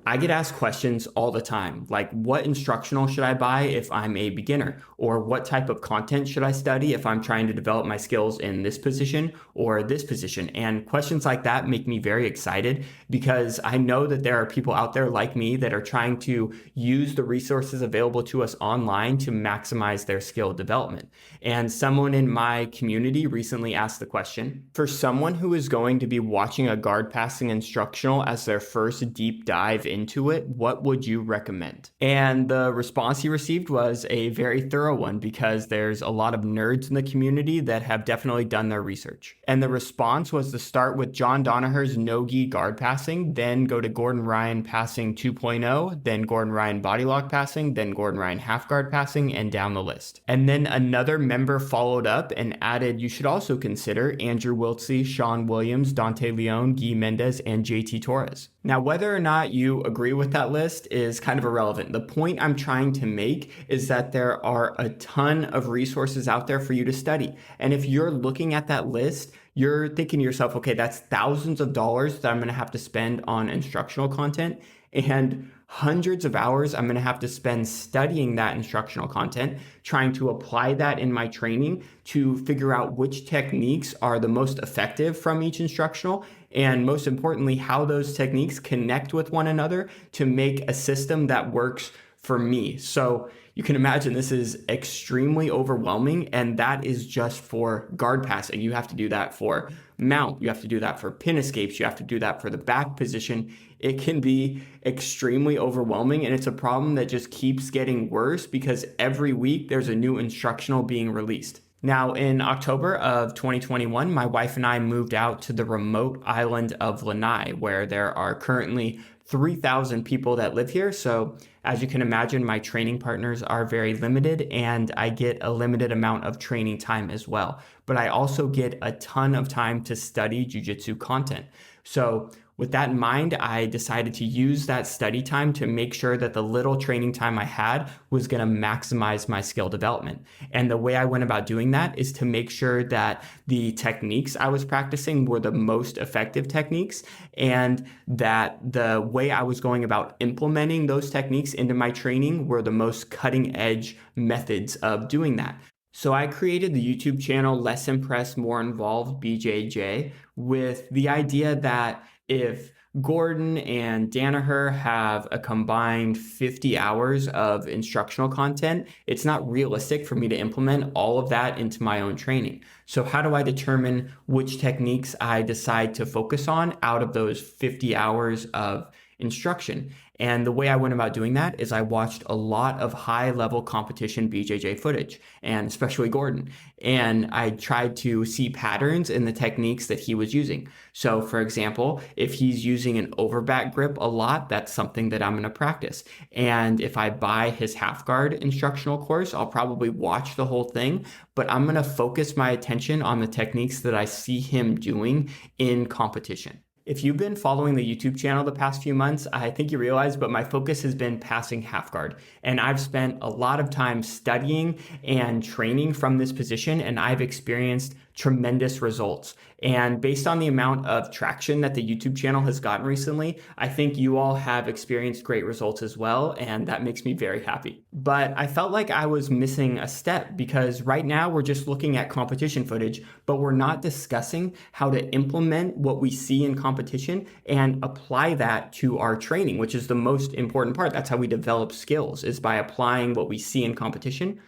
I get asked questions all the time, like what instructional should I buy if I'm a beginner? Or what type of content should I study if I'm trying to develop my skills in this position or this position? And questions like that make me very excited because I know that there are people out there like me that are trying to use the resources available to us online to maximize their skill development. And someone in my community recently asked the question, for someone who is going to be watching a guard passing instructional as their first deep dive into it, what would you recommend? And the response he received was a very thorough one because there's a lot of nerds in the community that have definitely done their research. And the response was to start with John Danaher's no-gi guard passing, then go to Gordon Ryan passing 2.0, then Gordon Ryan body lock passing, then Gordon Ryan half guard passing, and down the list. And then another member followed up and added, you should also consider Andrew Wiltsey, Sean Williams, Dante Leon, Guy Mendez, and JT Torres. Now, whether or not you agree with that list is kind of irrelevant. The point I'm trying to make is that there are a ton of resources out there for you to study. And if you're looking at that list, you're thinking to yourself, okay, that's thousands of dollars that I'm going to have to spend on instructional content and hundreds of hours I'm going to have to spend studying that instructional content, trying to apply that in my training to figure out which techniques are the most effective from each instructional, and most importantly, how those techniques connect with one another to make a system that works for me. So you can imagine this is extremely overwhelming, and that is just for guard passing. You have to do that for mount. You have to do that for pin escapes. You have to do that for the back position. It can be extremely overwhelming, and it's a problem that just keeps getting worse because every week there's a new instructional being released. Now, in October of 2021, my wife and I moved out to the remote island of Lanai, where there are currently 3,000 people that live here. So as you can imagine, my training partners are very limited and I get a limited amount of training time as well. But I also get a ton of time to study jiu-jitsu content. So with that in mind, I decided to use that study time to make sure that the little training time I had was going to maximize my skill development. And the way I went about doing that is to make sure that the techniques I was practicing were the most effective techniques, and that the way I was going about implementing those techniques into my training were the most cutting edge methods of doing that. So I created the YouTube channel Less Impressed, More Involved, BJJ, with the idea that if Gordon and Danaher have a combined 50 hours of instructional content, it's not realistic for me to implement all of that into my own training. So how do I determine which techniques I decide to focus on out of those 50 hours of instruction? And the way I went about doing that is I watched a lot of high-level competition BJJ footage, and especially Gordon. And I tried to see patterns in the techniques that he was using. So for example, if he's using an overback grip a lot, that's something that I'm going to practice. And if I buy his half guard instructional course, I'll probably watch the whole thing, but I'm going to focus my attention on the techniques that I see him doing in competition. If you've been following the YouTube channel the past few months, I think you realize, but my focus has been passing half guard. And I've spent a lot of time studying and training from this position, and I've experienced tremendous results. And based on the amount of traction that the YouTube channel has gotten recently, I think you all have experienced great results as well, and that makes me very happy. But I felt like I was missing a step because right now we're just looking at competition footage, but we're not discussing how to implement what we see in competition and apply that to our training, which is the most important part. That's how we develop skills, is by applying what we see in competition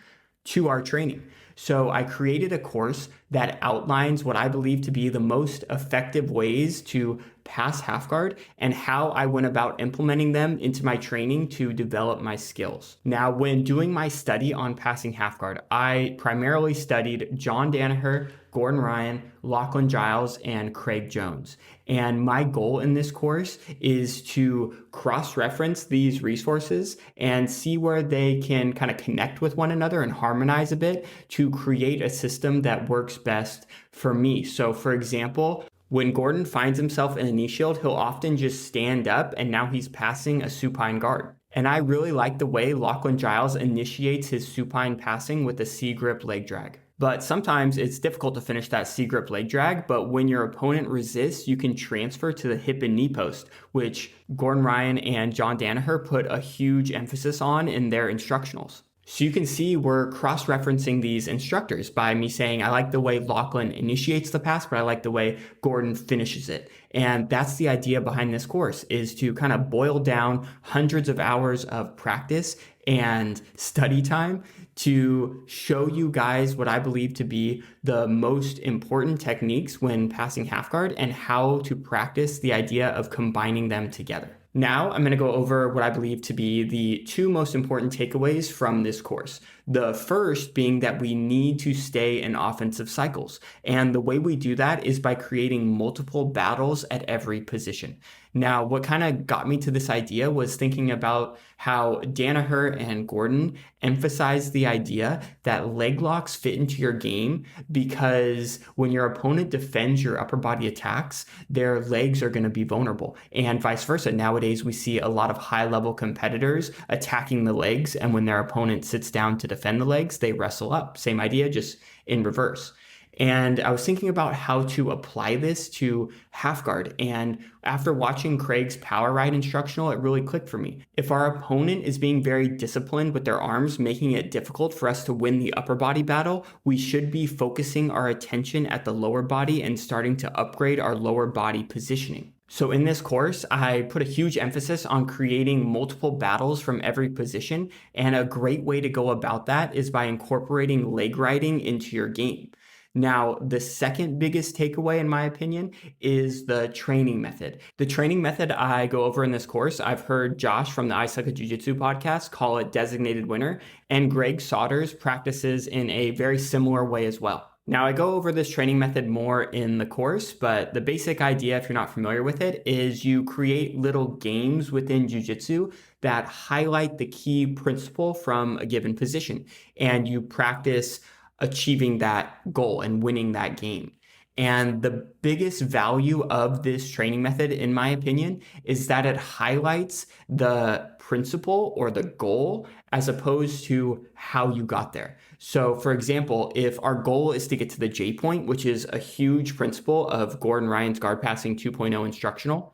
to our training. So I created a course that outlines what I believe to be the most effective ways to pass half guard and how I went about implementing them into my training to develop my skills. Now, when doing my study on passing half guard, I primarily studied John Danaher, Gordon Ryan, Lachlan Giles, and Craig Jones. And my goal in this course is to cross-reference these resources and see where they can kind of connect with one another and harmonize a bit to create a system that works best for me. So for example, when Gordon finds himself in a knee shield, he'll often just stand up and now he's passing a supine guard. And I really like the way Lachlan Giles initiates his supine passing with a C-grip leg drag. But sometimes it's difficult to finish that C grip leg drag. But when your opponent resists, you can transfer to the hip and knee post, which Gordon Ryan and John Danaher put a huge emphasis on in their instructionals. So you can see we're cross-referencing these instructors by me saying, I like the way Lachlan initiates the pass, but I like the way Gordon finishes it. And that's the idea behind this course, is to kind of boil down hundreds of hours of practice and study time to show you guys what I believe to be the most important techniques when passing half guard and how to practice the idea of combining them together. Now I'm going to go over what I believe to be the two most important takeaways from this course. The first being that we need to stay in offensive cycles. And the way we do that is by creating multiple battles at every position. Now, what kind of got me to this idea was thinking about how Danaher and Gordon emphasized the idea that leg locks fit into your game because when your opponent defends your upper body attacks, their legs are going to be vulnerable. And vice versa. Nowadays, we see a lot of high-level competitors attacking the legs, and when their opponent sits down to defend the legs, they wrestle up. Same idea, just in reverse. And I was thinking about how to apply this to half guard. And after watching Craig's power ride instructional, it really clicked for me. If our opponent is being very disciplined with their arms, making it difficult for us to win the upper body battle, we should be focusing our attention at the lower body and starting to upgrade our lower body positioning. So in this course, I put a huge emphasis on creating multiple battles from every position. And a great way to go about that is by incorporating leg riding into your game. Now, the second biggest takeaway, in my opinion, is the training method. The training method I go over in this course, I've heard Josh from the I Suck at Jiu-Jitsu podcast call it designated winner, and Greg Sodders practices in a very similar way as well. Now, I go over this training method more in the course, but the basic idea, if you're not familiar with it, is you create little games within jiu-jitsu that highlight the key principle from a given position, and you practice achieving that goal and winning that game. And the biggest value of this training method, in my opinion, is that it highlights the principle or the goal as opposed to how you got there. So for example, if our goal is to get to the J point, which is a huge principle of Gordon Ryan's Guard Passing 2.0 instructional,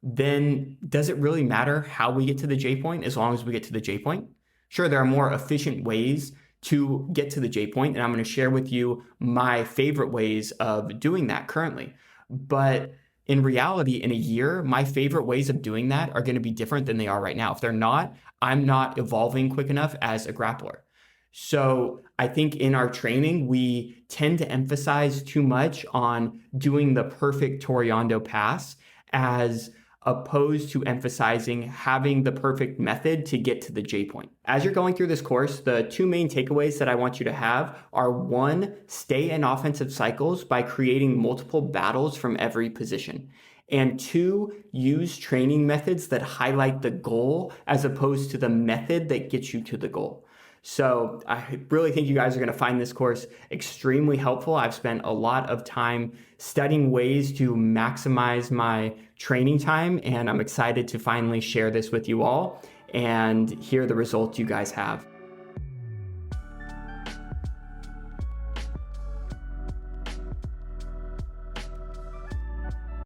then does it really matter how we get to the J point as long as we get to the J point? Sure, there are more efficient ways to get to the J point, and I'm going to share with you my favorite ways of doing that currently. But in reality, in a year, my favorite ways of doing that are going to be different than they are right now. If they're not, I'm not evolving quick enough as a grappler. So I think in our training, we tend to emphasize too much on doing the perfect Toriando pass as opposed to emphasizing having the perfect method to get to the J point. As you're going through this course, the two main takeaways that I want you to have are: one, stay in offensive cycles by creating multiple battles from every position. And two, use training methods that highlight the goal as opposed to the method that gets you to the goal. So I really think you guys are going to find this course extremely helpful. I've spent a lot of time studying ways to maximize my training time, and I'm excited to finally share this with you all and hear the results you guys have.